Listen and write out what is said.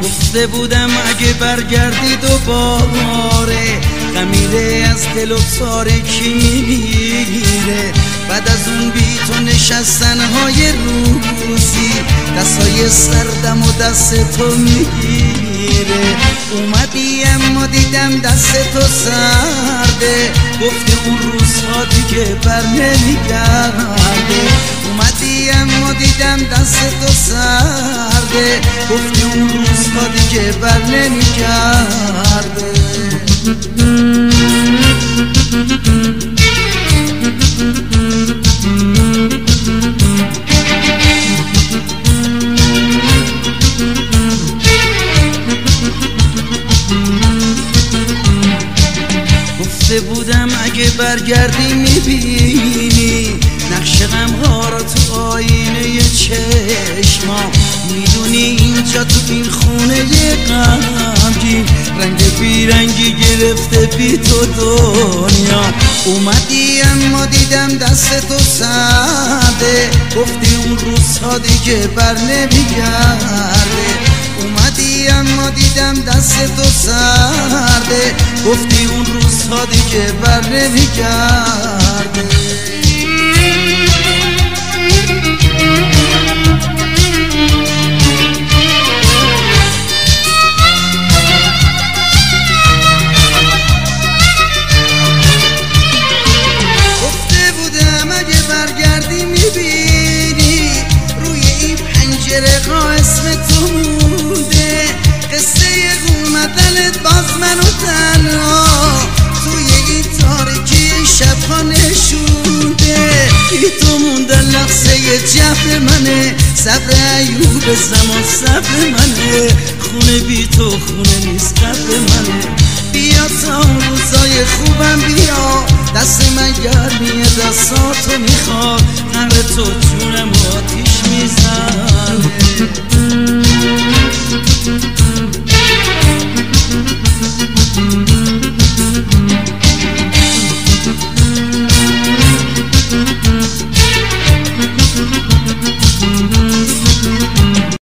گفته بودم اگه برگردی دوباره خمیره از دل و تاره کی میگیره. بعد از اون بی تو نشستنهای روزی دستای سردم و دست تو میگیره. اومدی اما دیدم دست تو سرده، گفتی اون روزها دیگه بر نمیگرده. اومدی اما دیدم دست تو سرده، گفتی اون روزها دیگه بر نمیگرده. گفته بودم اگه برگردی میبینی نقش غمها را تو آینه چشما. میدونی اینجا تو این خونه غمگین رنگ بیرنگی گرفته بی تو دنیا. اومدی اما دیدم دست تو سرده، گفتی اون روزها دیگه بر نمیگرده. اومدی اما دیدم دست تو سرده، گفتی اون روزها دیگه بر نمیگرده. گفته بودم اگه برگردی میبینی روی این پنجره ها اسم تو مونده. قصه اومدنت باز منو تنها توی این تاریکی شبها نشونده. بی تو موندن لحظه جفت منه، صبر ایوب زمان صبر منه. خونه بی تو خونه نیست قبر منه. بیا تا اون روزای خوبم بیا، دست من گرمیه دستاتو میخواد. قهر تو جونم آتیش میزنه.